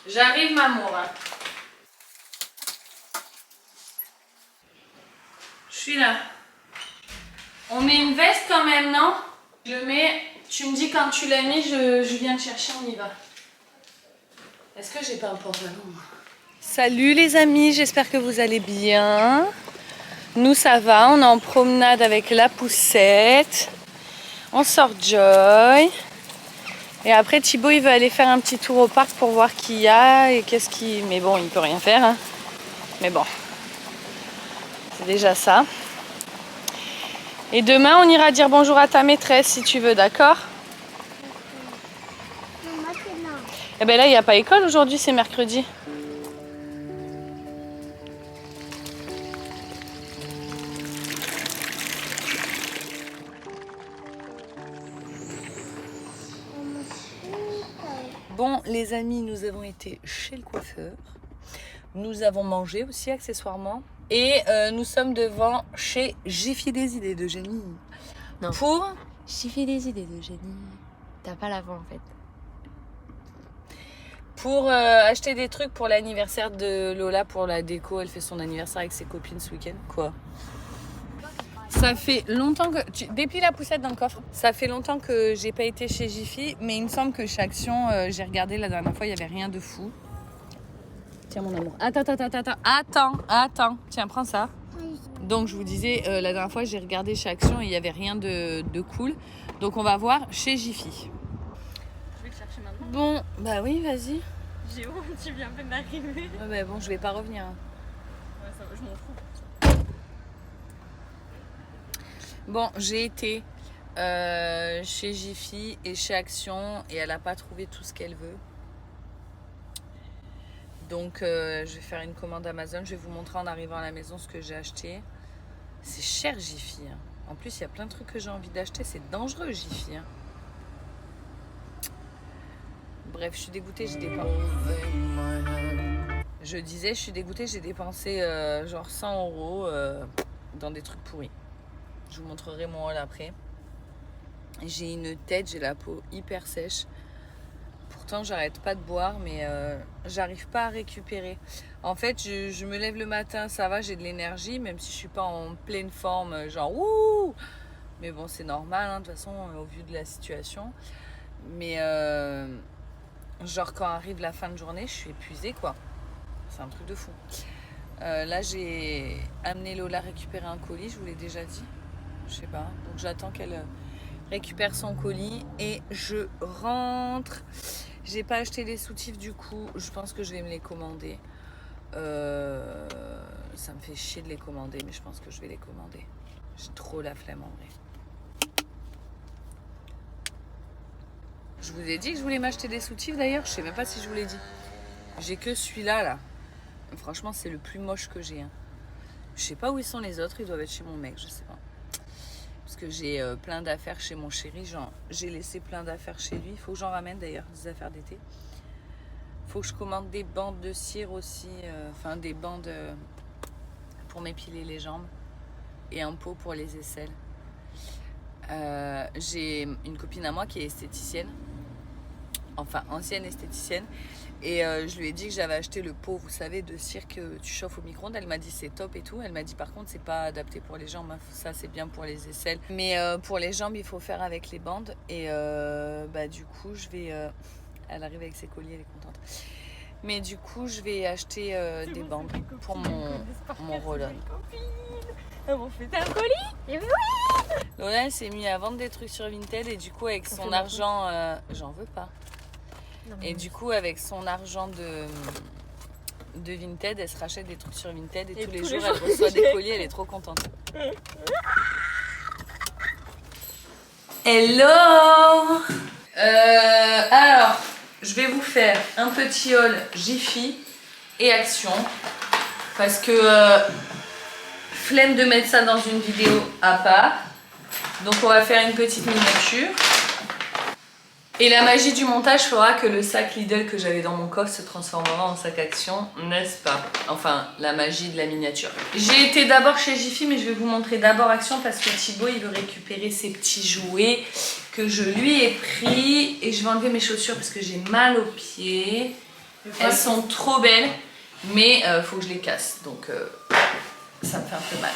J'arrive, Mamour. Je suis là. On met une veste quand même, non? Je le mets. Tu me dis quand tu l'as mis, je viens te chercher, on y va. Est-ce que j'ai pas un pantalon? Salut les amis, j'espère que vous allez bien. Nous ça va, on est en promenade avec la poussette. On sort Joy. Et après Thibaut il veut aller faire un petit tour au parc pour voir qui y a et qu'est-ce qui... Mais bon, il peut rien faire. Hein. Mais bon, c'est déjà ça. Et demain on ira dire bonjour à ta maîtresse si tu veux, d'accord? Non, maintenant. Eh ben là il n'y a pas école aujourd'hui, c'est mercredi. Bon les amis, nous avons été chez le coiffeur. Nous avons mangé aussi accessoirement. Et nous sommes devant chez J'ai fait des idées de génie. Non. Pour J'ai fait des idées de génie. T'as pas la voix en fait. Pour acheter des trucs pour l'anniversaire de Lola, pour la déco. Elle fait son anniversaire avec ses copines ce week-end. Quoi? Ça fait longtemps que... Déplie la poussette dans le coffre. Ça fait longtemps que j'ai pas été chez Jiffy, mais il me semble que chez Action, j'ai regardé la dernière fois, il n'y avait rien de fou. Tiens mon amour. Attends. Tiens, prends ça. Donc je vous disais, la dernière fois, j'ai regardé chez Action et il n'y avait rien de cool. Donc on va voir chez Jiffy. Je vais te chercher maintenant. Bon, bah oui, vas-y. Géo, tu viens à peine d'arriver. Ouais, bah bon, je vais pas revenir. Ouais, ça va, je m'en fous. Bon, j'ai été chez Jiffy et chez Action et elle n'a pas trouvé tout ce qu'elle veut. Donc je vais faire une commande Amazon. Je vais vous montrer en arrivant à la maison ce que j'ai acheté. C'est cher Jiffy. Hein. En plus, il y a plein de trucs que j'ai envie d'acheter. C'est dangereux Jiffy. Hein. Bref, je suis dégoûtée. J'ai dépensé. Je disais, je suis dégoûtée. J'ai dépensé genre 100 € dans des trucs pourris. Je vous montrerai mon haul après. J'ai une tête, j'ai la peau hyper sèche. Pourtant, j'arrête pas de boire, mais j'arrive pas à récupérer. En fait, je me lève le matin, ça va, j'ai de l'énergie, même si je suis pas en pleine forme, genre wouh. Mais bon, c'est normal, hein, de toute façon, au vu de la situation. Mais genre, quand arrive la fin de journée, je suis épuisée, quoi. C'est un truc de fou. Là, j'ai amené Lola récupérer un colis, je vous l'ai déjà dit. Je sais pas. Donc j'attends qu'elle récupère son colis et je rentre. J'ai pas acheté les soutifs du coup. Je pense que je vais me les commander. Ça me fait chier de les commander, mais je pense que je vais les commander. J'ai trop la flemme en vrai. Je vous ai dit que je voulais m'acheter des soutifs d'ailleurs. Je sais même pas si je vous l'ai dit. J'ai que celui-là là. Franchement, c'est le plus moche que j'ai. Hein. Je sais pas où ils sont les autres. Ils doivent être chez mon mec, je sais pas. Parce que j'ai plein d'affaires chez mon chéri. J'ai laissé plein d'affaires chez lui. Il faut que j'en ramène d'ailleurs, des affaires d'été. Il faut que je commande des bandes de cire aussi. Enfin, des bandes pour m'épiler les jambes. Et un pot pour les aisselles. J'ai une copine à moi qui est esthéticienne. Enfin, ancienne esthéticienne. Et je lui ai dit que j'avais acheté le pot, vous savez, de cire que tu chauffes au micro-ondes. Elle m'a dit c'est top et tout. Elle m'a dit par contre c'est pas adapté pour les jambes. Ça c'est bien pour les aisselles. Mais pour les jambes il faut faire avec les bandes. Et bah du coup je vais... Elle arrive avec ses colliers, elle est contente. Mais du coup je vais acheter des bandes pour mon roll-on. Elles m'ont fait un colis. Et oui. Lola elle s'est mise à vendre des trucs sur Vinted et du coup avec son argent... j'en veux pas. Et du coup, avec son argent de Vinted, elle se rachète des trucs sur Vinted et tous les jours, elle reçoit des colis, elle est trop contente. Hello. Alors, je vais vous faire un petit haul Jiffy et Action. Parce que flemme de mettre ça dans une vidéo à part. Donc on va faire une petite miniature. Et la magie du montage fera que le sac Lidl que j'avais dans mon coffre se transformera en sac Action, n'est-ce pas? Enfin, la magie de la miniature. J'ai été d'abord chez Jiffy, mais je vais vous montrer d'abord Action parce que Thibaut, il veut récupérer ses petits jouets que je lui ai pris. Et je vais enlever mes chaussures parce que j'ai mal aux pieds. Elles sont trop belles, mais faut que je les casse, donc ça me fait un peu mal.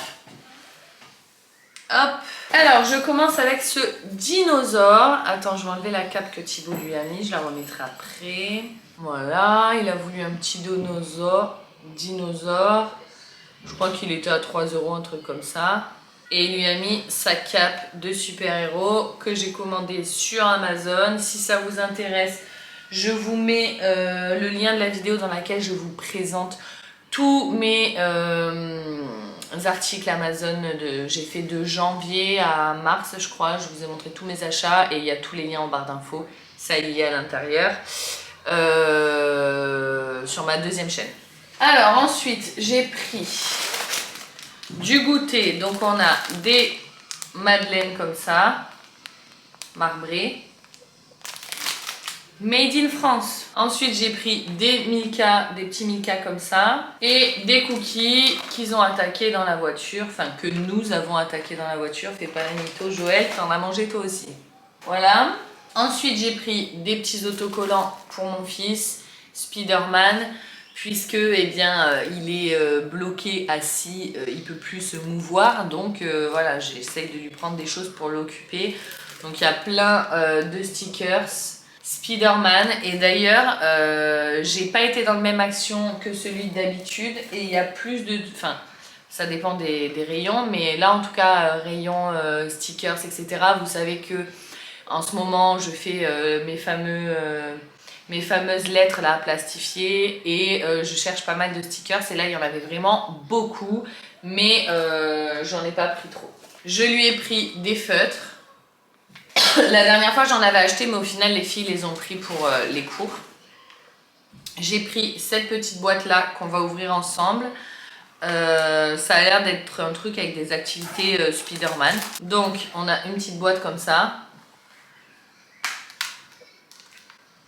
Hop. Alors, je commence avec ce dinosaure. Attends, je vais enlever la cape que Thibaut lui a mis, je la remettrai après. Voilà, il a voulu un petit dinosaure. Je crois qu'il était à 3 €, un truc comme ça. Et il lui a mis sa cape de super-héros que j'ai commandée sur Amazon. Si ça vous intéresse, je vous mets le lien de la vidéo dans laquelle je vous présente tous mes articles Amazon. J'ai fait de janvier à mars, je crois. Je vous ai montré tous mes achats et il y a tous les liens en barre d'infos. Ça y est à l'intérieur. Sur ma deuxième chaîne. Alors ensuite, j'ai pris du goûter. Donc on a des madeleines comme ça, marbrées. Made in France. Ensuite, j'ai pris des Milka, des petits Milka comme ça. Et des cookies qu'ils ont attaqués dans la voiture. Enfin, que nous avons attaqués dans la voiture. Fais pas la mytho, Joël, t'en as mangé toi aussi. Voilà. Ensuite, j'ai pris des petits autocollants pour mon fils, Spider-Man. Puisque, eh bien, il est bloqué, assis, il peut plus se mouvoir. Donc, voilà, j'essaye de lui prendre des choses pour l'occuper. Donc, il y a plein de stickers. Spider-Man, et d'ailleurs j'ai pas été dans le même action que celui d'habitude et il y a plus de, enfin ça dépend des rayons, mais là en tout cas rayon stickers etc, vous savez que en ce moment je fais mes fameuses lettres là plastifiées et je cherche pas mal de stickers et là il y en avait vraiment beaucoup mais j'en ai pas pris trop. Je lui ai pris des feutres. La dernière fois j'en avais acheté mais au final les filles les ont pris pour les cours. J'ai pris cette petite boîte là qu'on va ouvrir ensemble. Ça a l'air d'être un truc avec des activités Spider-Man. Donc on a une petite boîte comme ça.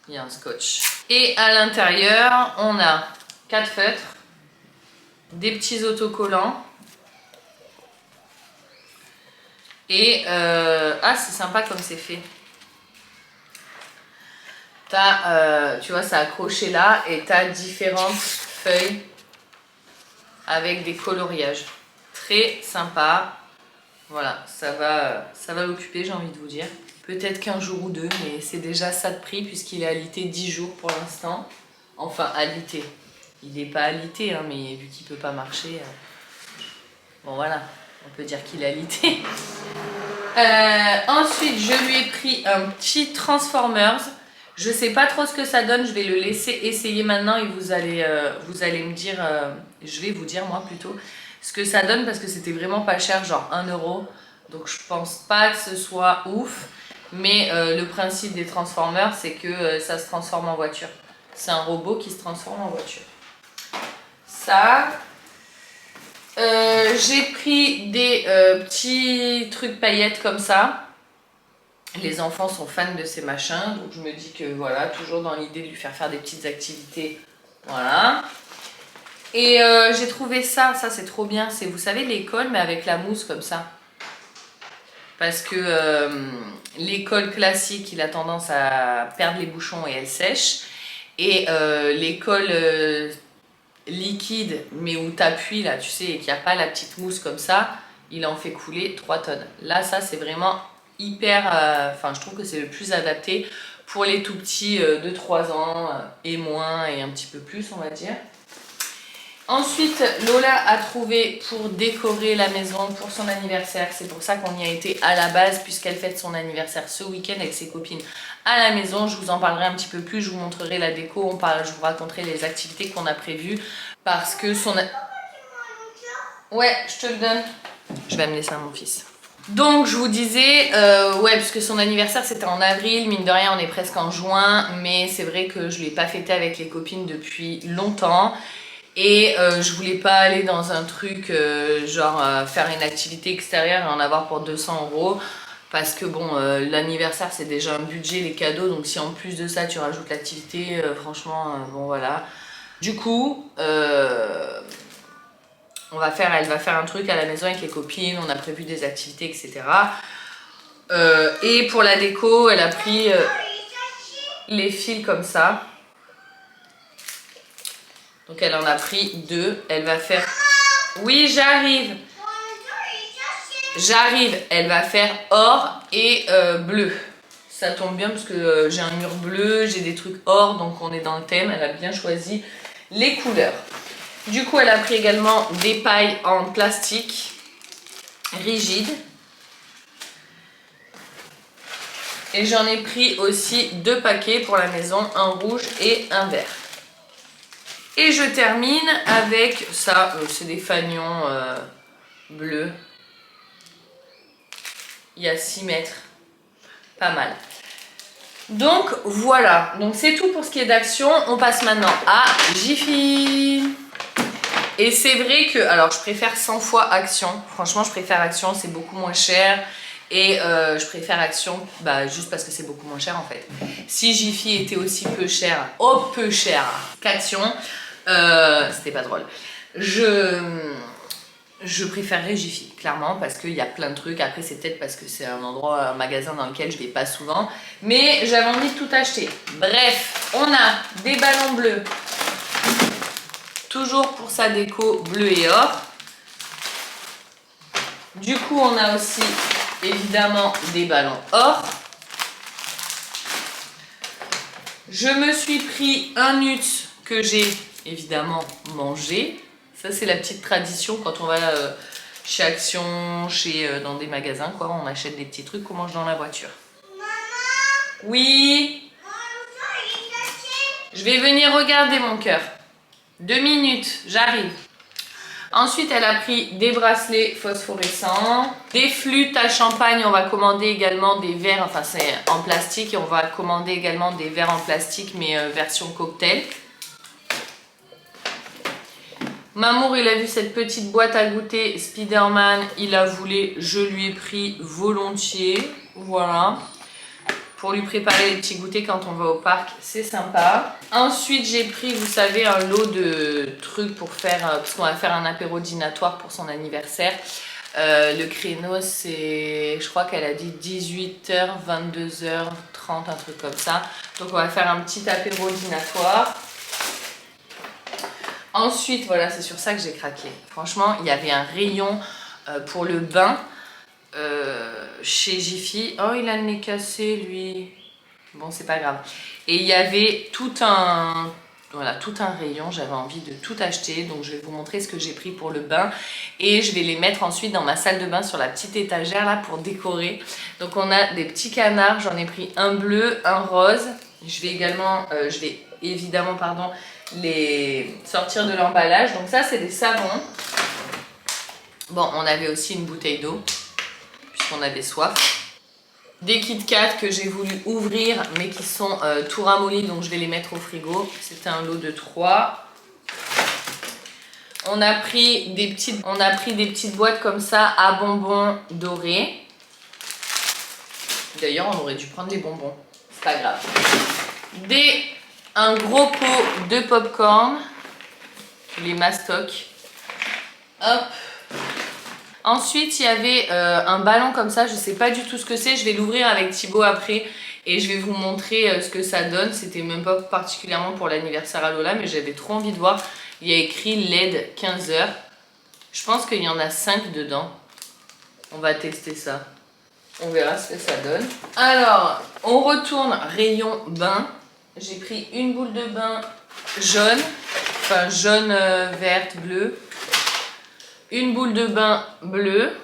Il y a un scotch. Et à l'intérieur on a 4 feutres, des petits autocollants. Et ah c'est sympa comme c'est fait. T'as, tu vois, c'est accroché là et t'as différentes feuilles avec des coloriages. Très sympa. Voilà, ça va l'occuper, j'ai envie de vous dire. Peut-être qu'un jour ou deux, mais c'est déjà ça de prix puisqu'il est alité 10 jours pour l'instant. Enfin, alité. Il n'est pas alité, hein, mais vu qu'il ne peut pas marcher, bon voilà, on peut dire qu'il est alité. Ensuite, je lui ai pris un petit Transformers. Je sais pas trop ce que ça donne, je vais le laisser essayer maintenant et vous allez me dire, je vais vous dire moi plutôt, ce que ça donne parce que c'était vraiment pas cher, genre 1 €. Donc je pense pas que ce soit ouf, mais le principe des Transformers c'est que ça se transforme en voiture. C'est un robot qui se transforme en voiture. Ça. J'ai pris des petits trucs paillettes comme ça. Les enfants sont fans de ces machins, donc je me dis que voilà, toujours dans l'idée de lui faire des petites activités. Voilà. Et j'ai trouvé ça c'est trop bien. C'est, vous savez, l'école, mais avec la mousse comme ça. Parce que l'école classique, il a tendance à perdre les bouchons et elle sèche. Et l'école liquide, mais où tu appuies là, tu sais, et qu'il n'y a pas la petite mousse comme ça, il en fait couler 3 tonnes. Là, ça, c'est vraiment hyper, enfin je trouve que c'est le plus adapté pour les tout petits de 3 ans et moins et un petit peu plus on va dire. Ensuite Lola a trouvé pour décorer la maison pour son anniversaire, c'est pour ça qu'on y a été à la base puisqu'elle fête son anniversaire ce week-end avec ses copines à la maison. Je vous en parlerai un petit peu plus, je vous montrerai la déco, je vous raconterai les activités qu'on a prévues parce que son... Ouais, je te le donne. Je vais amener ça à mon fils. Donc je vous disais, ouais, puisque son anniversaire c'était en avril, mine de rien on est presque en juin, mais c'est vrai que je ne l'ai pas fêté avec les copines depuis longtemps et je voulais pas aller dans un truc genre faire une activité extérieure et en avoir pour 200 € parce que bon, l'anniversaire c'est déjà un budget, les cadeaux, donc si en plus de ça tu rajoutes l'activité, franchement, bon voilà. Du coup... elle va faire un truc à la maison avec les copines, on a prévu des activités, etc. Et pour la déco, elle a pris les fils comme ça. Donc elle en a pris 2. Elle va faire... Oui, j'arrive. J'arrive. Elle va faire or et bleu. Ça tombe bien parce que j'ai un mur bleu, j'ai des trucs or, donc on est dans le thème. Elle a bien choisi les couleurs. Du coup, elle a pris également des pailles en plastique rigide. Et j'en ai pris aussi 2 paquets pour la maison, un rouge et un vert. Et je termine avec ça, c'est des fanions bleus. Il y a 6 mètres, pas mal. Donc voilà, donc c'est tout pour ce qui est d'Action. On passe maintenant à Jiffy. Et c'est vrai que, alors je préfère 100 fois Action. Franchement, je préfère Action, c'est beaucoup moins cher. Et je préfère Action juste parce que c'est beaucoup moins cher en fait. Si Jiffy était aussi peu cher qu'Action, c'était pas drôle. Je préférerais Jiffy, clairement, parce qu'il y a plein de trucs. Après, c'est peut-être parce que c'est un endroit, un magasin dans lequel je vais pas souvent. Mais j'avais envie de tout acheter. Bref, on a des ballons bleus. Toujours pour sa déco bleu et or. Du coup, on a aussi, évidemment, des ballons or. Je me suis pris un nut que j'ai, évidemment, mangé. Ça, c'est la petite tradition quand on va chez Action, dans des magasins, quoi. On achète des petits trucs qu'on mange dans la voiture. Maman. Oui. Je vais venir regarder, mon cœur. 2 minutes, j'arrive. Ensuite, elle a pris des bracelets phosphorescents, des flûtes à champagne. On va commander également des verres, enfin c'est en plastique. Et on va commander également des verres en plastique, mais version cocktail. Mamour, il a vu cette petite boîte à goûter Spiderman, il la voulait, je lui ai pris volontiers, voilà. Pour lui préparer les petits goûters quand on va au parc, c'est sympa. Ensuite, j'ai pris, vous savez, un lot de trucs pour faire, parce qu'on va faire un apéro dînatoire pour son anniversaire. Le créneau, c'est, je crois qu'elle a dit 18h, 22h30, un truc comme ça. Donc on va faire un petit apéro dînatoire. Ensuite, voilà, c'est sur ça que j'ai craqué. Franchement, il y avait un rayon pour le bain chez Jiffy. Oh, il a le nez cassé, lui. Bon, c'est pas grave. Et il y avait tout un rayon. J'avais envie de tout acheter. Donc, je vais vous montrer ce que j'ai pris pour le bain. Et je vais les mettre ensuite dans ma salle de bain sur la petite étagère là pour décorer. Donc, on a des petits canards. J'en ai pris un bleu, un rose. Je vais évidemment, les sortir de l'emballage. Donc ça, c'est des savons. Bon, on avait aussi une bouteille d'eau puisqu'on avait soif. Des Kit Kat que j'ai voulu ouvrir mais qui sont tout ramollis, donc je vais les mettre au frigo. C'était un lot de 3. On a pris des petites boîtes comme ça à bonbons dorés. D'ailleurs, on aurait dû prendre les bonbons. C'est pas grave. Un gros pot de popcorn, les mastoc. Hop. Ensuite, il y avait un ballon comme ça, je ne sais pas du tout ce que c'est. Je vais l'ouvrir avec Thibaut après et je vais vous montrer ce que ça donne. C'était même pas particulièrement pour l'anniversaire à Lola, mais j'avais trop envie de voir. Il y a écrit LED 15h. Je pense qu'il y en a 5 dedans. On va tester ça. On verra ce que ça donne. Alors, on retourne rayon bain. J'ai pris une boule de bain jaune, enfin jaune, verte, bleue. Une boule de bain bleue.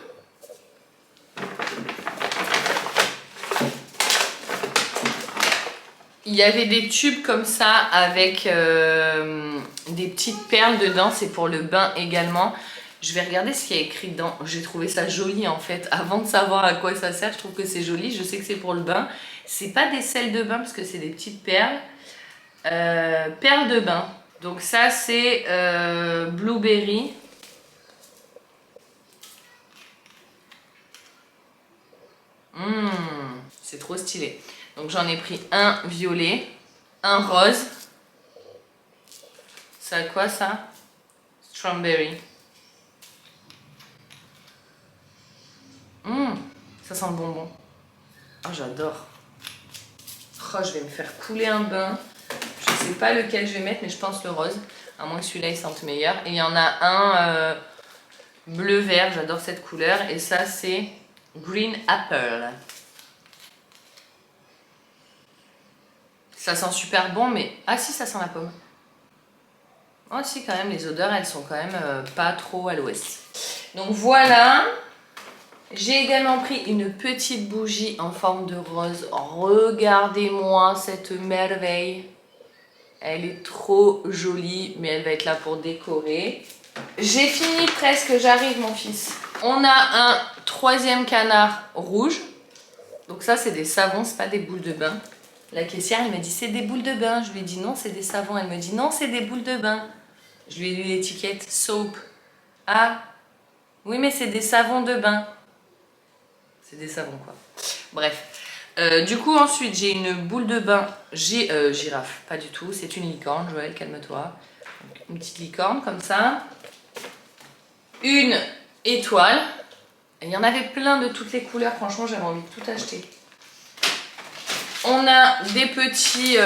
Il y avait des tubes comme ça avec des petites perles dedans. C'est pour le bain également. Je vais regarder ce qu'il y a écrit dedans. J'ai trouvé ça joli en fait. Avant de savoir à quoi ça sert, je trouve que c'est joli. Je sais que c'est pour le bain. C'est pas des sels de bain parce que c'est des petites perles. Perles de bain. Donc ça c'est blueberry. C'est trop stylé. Donc j'en ai pris un violet, un rose. C'est quoi ça? Strawberry. Ça sent le bonbon. Oh, j'adore. Oh, je vais me faire couler un bain. Je sais pas lequel je vais mettre, mais je pense le rose. À moins que celui-là il sente meilleur. Et il y en a un bleu-vert, j'adore cette couleur. Et ça c'est Green Apple. Ça sent super bon, mais... Ah si, ça sent la pomme. Oh si, quand même, les odeurs, elles sont quand même pas trop à l'ouest. Donc voilà. J'ai également pris une petite bougie en forme de rose. Regardez-moi cette merveille. Elle est trop jolie, mais elle va être là pour décorer. J'ai fini presque, j'arrive mon fils. On a un troisième canard rouge. Donc ça, c'est des savons, c'est pas des boules de bain. La caissière, elle me dit c'est des boules de bain. Je lui ai dit non, c'est des savons. Elle me dit non, c'est des boules de bain. Je lui ai lu l'étiquette soap. Ah, oui, mais c'est des savons de bain. C'est des savons, quoi. Bref. Du coup, ensuite, j'ai une boule de bain. Girafe, pas du tout. C'est une licorne, Joël, calme-toi. Une petite licorne, comme ça. Une étoile. Il y en avait plein de toutes les couleurs. Franchement, j'avais envie de tout acheter. On a des petits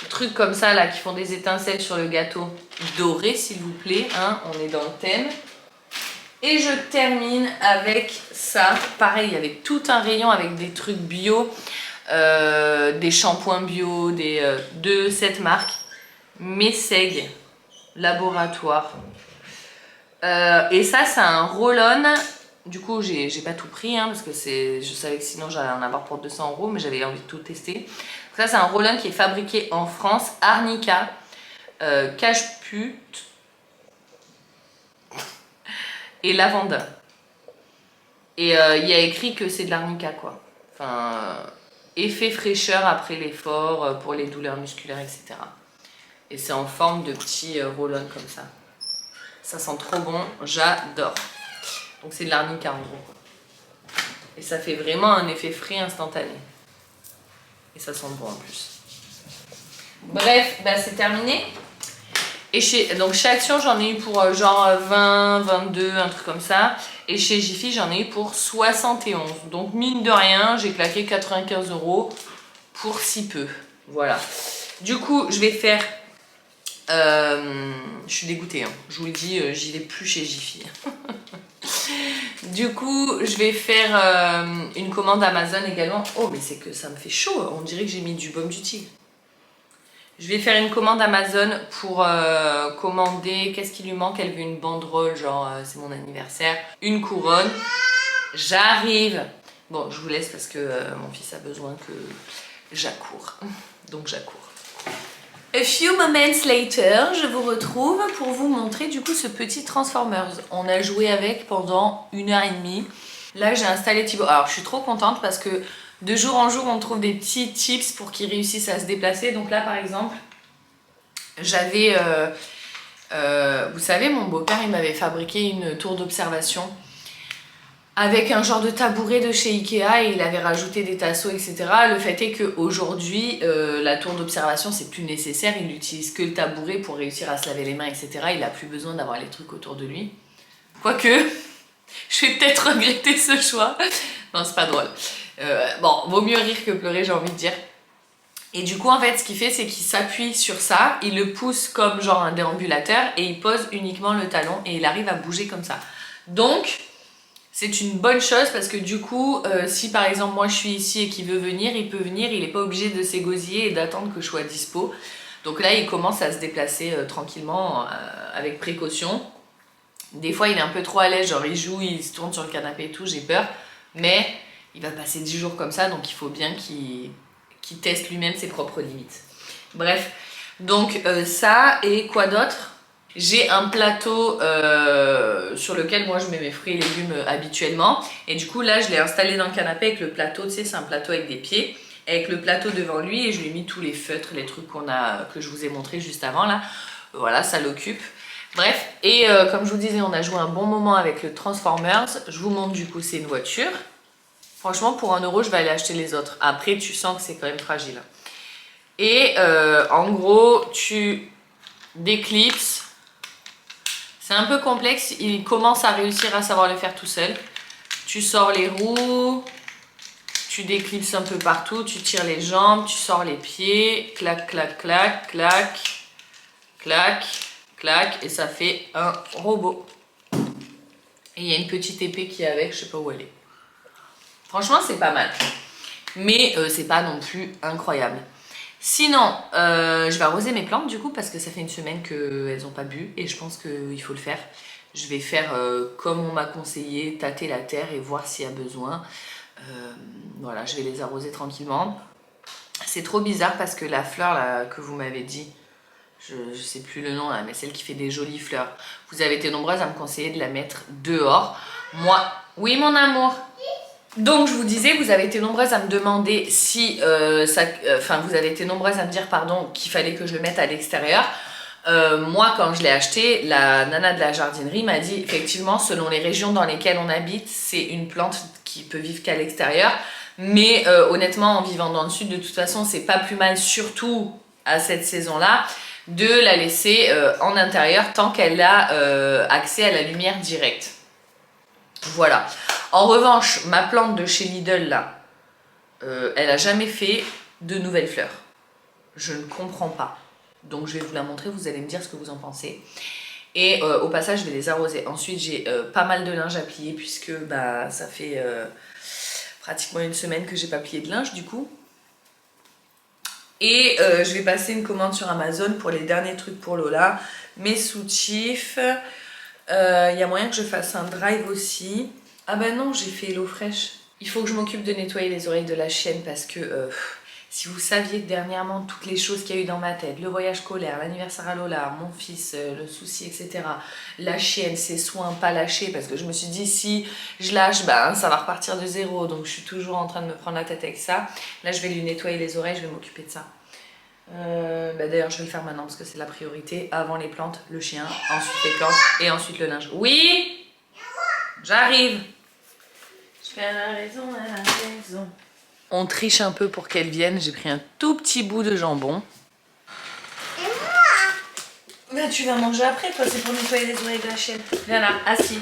trucs comme ça, là, qui font des étincelles sur le gâteau. Doré, s'il vous plaît. Hein, on est dans le thème. Et je termine avec ça. Pareil, il y avait tout un rayon avec des trucs bio, des shampoings bio, de cette marque. Messeg Laboratoire. Et ça, c'est un roll-on. Du coup, j'ai pas tout pris, hein, parce que je savais que sinon j'allais en avoir pour 200 €, mais j'avais envie de tout tester. Donc ça, c'est un roll-on qui est fabriqué en France, Arnica, cache-pute et lavanda. Et il y a écrit que c'est de l'arnica, quoi. Enfin, effet fraîcheur après l'effort, pour les douleurs musculaires, etc. Et c'est en forme de petits roll-on comme ça. Ça sent trop bon, j'adore. Donc c'est de l'arnica en gros. Et ça fait vraiment un effet frais instantané. Et ça sent bon en plus. Bref, bah c'est terminé. Et donc chez Action, j'en ai eu pour genre 20, 22, un truc comme ça. Et chez Jiffy, j'en ai eu pour 71. Donc mine de rien, j'ai claqué 95 € pour si peu. Voilà. Du coup, je vais faire... je suis dégoûtée, hein. Je vous le dis, j'y vais plus chez Jiffy. Du coup, je vais faire une commande Amazon également. Oh, mais c'est que ça me fait chaud. On dirait que j'ai mis du baume du tigre. Je vais faire une commande Amazon pour commander. Qu'est-ce qui lui manque? Elle veut une banderole, genre c'est mon anniversaire. Une couronne. J'arrive. Bon, je vous laisse parce que mon fils a besoin que j'accours. Donc j'accours. A few moments later, je vous retrouve pour vous montrer du coup ce petit Transformers. On a joué avec pendant 1h30. Là, j'ai installé Thibaut. Alors, je suis trop contente parce que de jour en jour, on trouve des petits tips pour qu'il réussisse à se déplacer. Donc là, par exemple, j'avais... vous savez, mon beau-père, il m'avait fabriqué une tour d'observation avec un genre de tabouret de chez Ikea et il avait rajouté des tasseaux, etc. Le fait est qu'aujourd'hui, la tour d'observation, c'est plus nécessaire. Il n'utilise que le tabouret pour réussir à se laver les mains, etc. Il n'a plus besoin d'avoir les trucs autour de lui. Quoique, je vais peut-être regretter ce choix. Non, c'est pas drôle. Bon, vaut mieux rire que pleurer, j'ai envie de dire. Et du coup, en fait, ce qu'il fait, c'est qu'il s'appuie sur ça, il le pousse comme genre un déambulateur et il pose uniquement le talon et il arrive à bouger comme ça. Donc... c'est une bonne chose parce que du coup, si par exemple moi je suis ici et qu'il veut venir, il peut venir, il n'est pas obligé de s'égosiller et d'attendre que je sois dispo. Donc là, il commence à se déplacer tranquillement, avec précaution. Des fois, il est un peu trop à l'aise, genre il joue, il se tourne sur le canapé et tout, j'ai peur. Mais il va passer 10 jours comme ça, donc il faut bien qu'il teste lui-même ses propres limites. Bref, donc ça et quoi d'autre ? J'ai un plateau sur lequel moi je mets mes fruits et légumes habituellement. Et du coup là je l'ai installé dans le canapé avec le plateau, tu sais c'est un plateau avec des pieds. Avec le plateau devant lui et je lui ai mis tous les feutres, les trucs que je vous ai montré juste avant là. Voilà, ça l'occupe. Bref, et comme je vous disais, on a joué un bon moment avec le Transformers. Je vous montre du coup c'est une voiture. Franchement pour 1 €, je vais aller acheter les autres. Après tu sens que c'est quand même fragile. Et en gros tu déclipses. C'est un peu complexe, il commence à réussir à savoir le faire tout seul. Tu sors les roues, tu déclipses un peu partout, tu tires les jambes, tu sors les pieds, clac, clac, clac, clac. clac, clac, et ça fait un robot. Et il y a une petite épée qui est avec, je sais pas où elle est. Franchement, c'est pas mal. Mais c'est pas non plus incroyable. Sinon, je vais arroser mes plantes du coup parce que ça fait une semaine qu'elles n'ont pas bu et je pense qu'il faut le faire. Je vais faire comme on m'a conseillé, tâter la terre et voir s'il y a besoin. Voilà, je vais les arroser tranquillement. C'est trop bizarre parce que la fleur là, que vous m'avez dit, je sais plus le nom là, mais celle qui fait des jolies fleurs, vous avez été nombreuses à me conseiller de la mettre dehors. Moi, oui mon amour. Donc je vous disais, vous avez été nombreuses à me demander si vous avez été nombreuses à me dire pardon qu'il fallait que je le mette à l'extérieur. Moi quand je l'ai acheté, la nana de la jardinerie m'a dit effectivement selon les régions dans lesquelles on habite, c'est une plante qui peut vivre qu'à l'extérieur. Mais honnêtement en vivant dans le sud, de toute façon c'est pas plus mal, surtout à cette saison-là, de la laisser en intérieur tant qu'elle a accès à la lumière directe. Voilà. En revanche, ma plante de chez Lidl là, elle a jamais fait de nouvelles fleurs. Je ne comprends pas. Donc je vais vous la montrer, vous allez me dire ce que vous en pensez. Et au passage, je vais les arroser. Ensuite, j'ai pas mal de linge à plier puisque bah, ça fait pratiquement une semaine que j'ai pas plié de linge du coup. Et je vais passer une commande sur Amazon pour les derniers trucs pour Lola. Mes soutifs. Il y a moyen que je fasse un drive aussi. Ah bah non, j'ai fait HelloFresh. Il faut que je m'occupe de nettoyer les oreilles de la chienne parce que si vous saviez dernièrement toutes les choses qu'il y a eu dans ma tête, le voyage scolaire, l'anniversaire à Lola, mon fils, le souci, etc. La chienne, ses soins, pas lâcher parce que je me suis dit si je lâche, bah, ça va repartir de zéro. Donc je suis toujours en train de me prendre la tête avec ça. Là, je vais lui nettoyer les oreilles, je vais m'occuper de ça. Bah d'ailleurs je vais le faire maintenant parce que c'est la priorité. Avant les plantes, le chien, ensuite les plantes et ensuite le linge. Oui, j'arrive. Je fais à la raison, à la raison. On triche un peu pour qu'elle vienne. J'ai pris un tout petit bout de jambon. Et moi? Bah tu vas manger après toi, c'est pour nettoyer les oreilles de la chienne. Viens là, assis.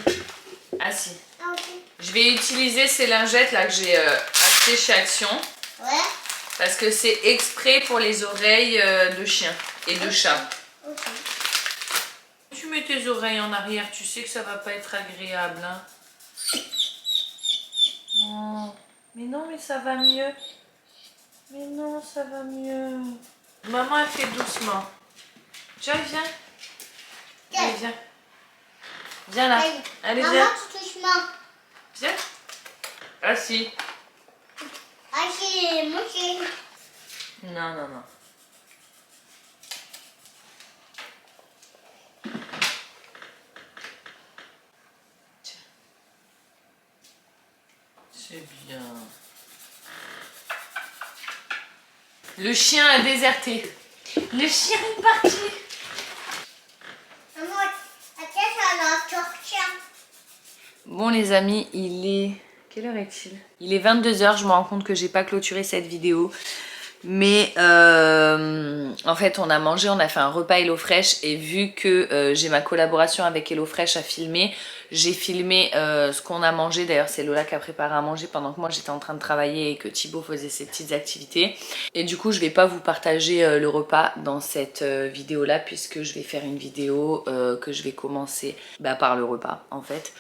Assis. Okay. Je vais utiliser ces lingettes là que j'ai achetées chez Action. Ouais. Parce que c'est exprès pour les oreilles de chien et de chat. Okay. Tu mets tes oreilles en arrière, tu sais que ça va pas être agréable. Hein. Oh. Mais non, mais ça va mieux. Mais non, ça va mieux. Maman, elle fait doucement. Tiens, viens. Allez, viens. Viens là. Allez, viens. Maman, tout doucement. Viens. Assis. Non, non, non. Tiens. C'est bien. Le chien a déserté. Le chien est parti. Maman, bon les amis, il est... Quelle heure est-il? Il est 22 h, je me rends compte que j'ai pas clôturé cette vidéo. Mais en fait on a mangé, on a fait un repas HelloFresh et vu que j'ai ma collaboration avec HelloFresh à filmer, j'ai filmé ce qu'on a mangé. D'ailleurs c'est Lola qui a préparé à manger pendant que moi j'étais en train de travailler et que Thibaut faisait ses petites activités. Et du coup je vais pas vous partager le repas dans cette vidéo là puisque je vais faire une vidéo que je vais commencer par le repas en fait.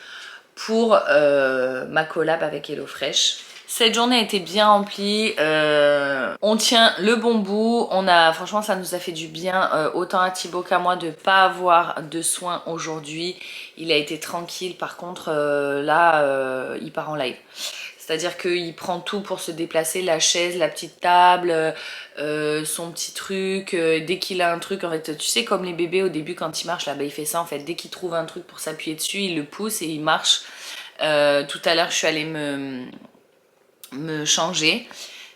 Pour ma collab avec HelloFresh. Cette journée a été bien remplie, on tient le bon bout, franchement ça nous a fait du bien, autant à Thibaut qu'à moi de ne pas avoir de soins aujourd'hui. Il a été tranquille, par contre là il part en live. C'est-à-dire qu'il prend tout pour se déplacer, la chaise, la petite table, son petit truc, dès qu'il a un truc, en fait, tu sais comme les bébés au début quand ils marchent, là, il fait ça en fait, dès qu'il trouve un truc pour s'appuyer dessus, il le pousse et il marche. Tout à l'heure je suis allée me changer,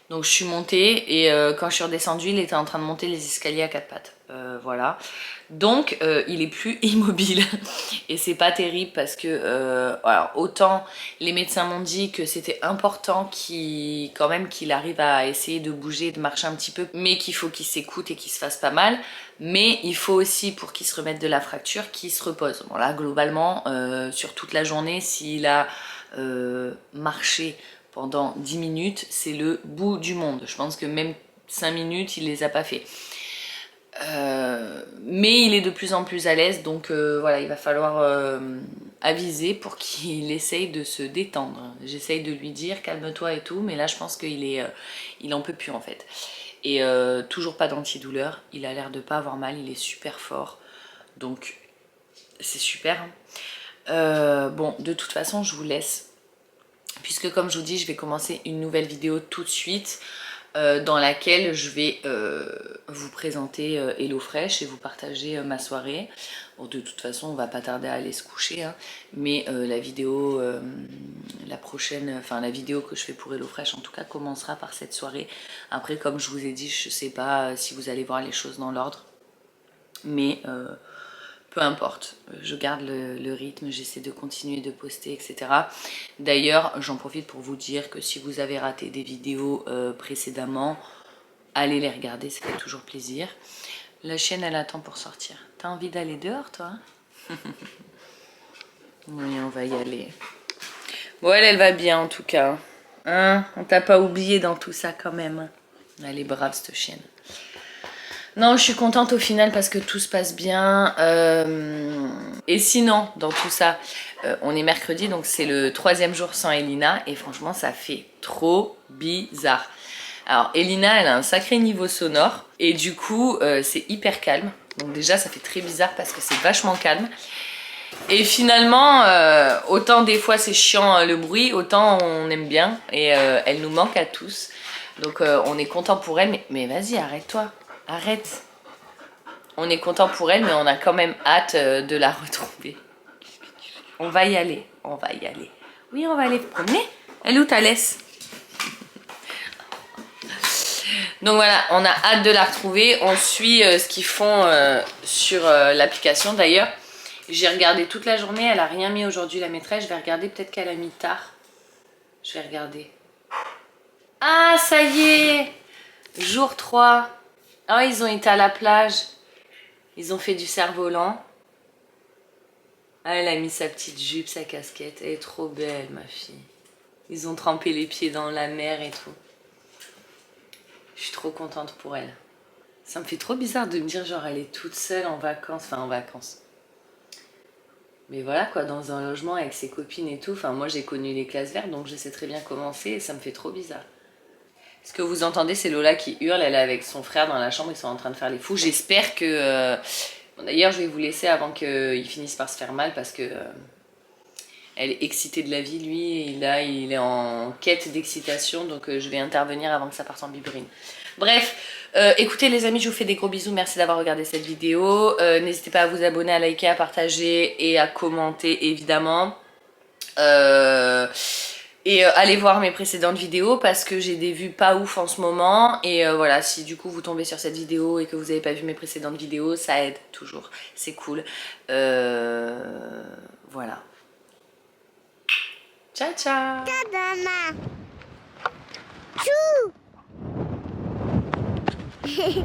donc je suis montée et quand je suis redescendue, il était en train de monter les escaliers à quatre pattes. Voilà. Donc il est plus immobile et c'est pas terrible parce que alors, autant les médecins m'ont dit que c'était important qu'il arrive à essayer de bouger, de marcher un petit peu, mais qu'il faut qu'il s'écoute et qu'il se fasse pas mal, mais il faut aussi pour qu'il se remette de la fracture qu'il se repose. Bon là globalement sur toute la journée s'il a marché pendant 10 minutes c'est le bout du monde. Je pense que même 5 minutes il les a pas fait. Mais il est de plus en plus à l'aise, donc voilà, il va falloir aviser pour qu'il essaye de se détendre. J'essaye de lui dire calme-toi et tout, mais là je pense qu'il il en peut plus en fait. Et toujours pas d'antidouleur, il a l'air de pas avoir mal, il est super fort, donc c'est super. Bon, de toute façon je vous laisse, puisque comme je vous dis, je vais commencer une nouvelle vidéo tout de suite. Dans laquelle je vais vous présenter HelloFresh et vous partager ma soirée. Bon, de toute façon, on va pas tarder à aller se coucher, hein, mais la vidéo, la prochaine, enfin la vidéo que je fais pour HelloFresh en tout cas commencera par cette soirée. Après, comme je vous ai dit, je sais pas si vous allez voir les choses dans l'ordre, mais peu importe, je garde le rythme, j'essaie de continuer de poster, etc. D'ailleurs, j'en profite pour vous dire que si vous avez raté des vidéos précédemment, allez les regarder, ça fait toujours plaisir. La chienne, elle attend pour sortir. T'as envie d'aller dehors, toi? Oui, on va y aller. Bon, elle va bien en tout cas. Hein? On t'a pas oublié dans tout ça quand même. Elle est brave, cette chienne. Non, je suis contente au final parce que tout se passe bien. Et sinon, dans tout ça, on est mercredi, donc c'est le 3e jour sans Elina. Et franchement, ça fait trop bizarre. Alors, Elina, elle a un sacré niveau sonore. Et du coup, c'est hyper calme. Donc déjà, ça fait très bizarre parce que c'est vachement calme. Et finalement, autant des fois c'est chiant le bruit, autant on aime bien. Et elle nous manque à tous. Donc on est content pour elle. Mais vas-y, arrête-toi. Arrête. On est content pour elle, mais on a quand même hâte de la retrouver. On va y aller. On va y aller. Oui, on va aller se promener. Elle est où ta laisse? Donc voilà, on a hâte de la retrouver. On suit ce qu'ils font sur l'application. D'ailleurs, j'ai regardé toute la journée. Elle a rien mis aujourd'hui, la maîtresse. Je vais regarder. Peut-être qu'elle a mis tard. Je vais regarder. Ah, ça y est. Jour 3. Oh, ils ont été à la plage. Ils ont fait du cerf-volant. Ah, elle a mis sa petite jupe, sa casquette. Elle est trop belle, ma fille. Ils ont trempé les pieds dans la mer et tout. Je suis trop contente pour elle. Ça me fait trop bizarre de me dire genre elle est toute seule en vacances. Enfin, en vacances. Mais voilà quoi, dans un logement avec ses copines et tout. Enfin, moi j'ai connu les classes vertes, donc je sais très bien comment c'est. Et ça me fait trop bizarre. Ce que vous entendez, c'est Lola qui hurle. Elle est avec son frère dans la chambre. Ils sont en train de faire les fous. J'espère que... Bon, d'ailleurs, je vais vous laisser avant qu'ils finissent par se faire mal parce que... Elle est excitée de la vie, lui. Et là, il est en quête d'excitation. Donc, je vais intervenir avant que ça parte en biberine. Bref, écoutez les amis, je vous fais des gros bisous. Merci d'avoir regardé cette vidéo. N'hésitez pas à vous abonner, à liker, à partager et à commenter, évidemment. Et allez voir mes précédentes vidéos parce que j'ai des vues pas ouf en ce moment. Et voilà, si du coup vous tombez sur cette vidéo et que vous n'avez pas vu mes précédentes vidéos, ça aide toujours. C'est cool. Voilà. Ciao, ciao. Chou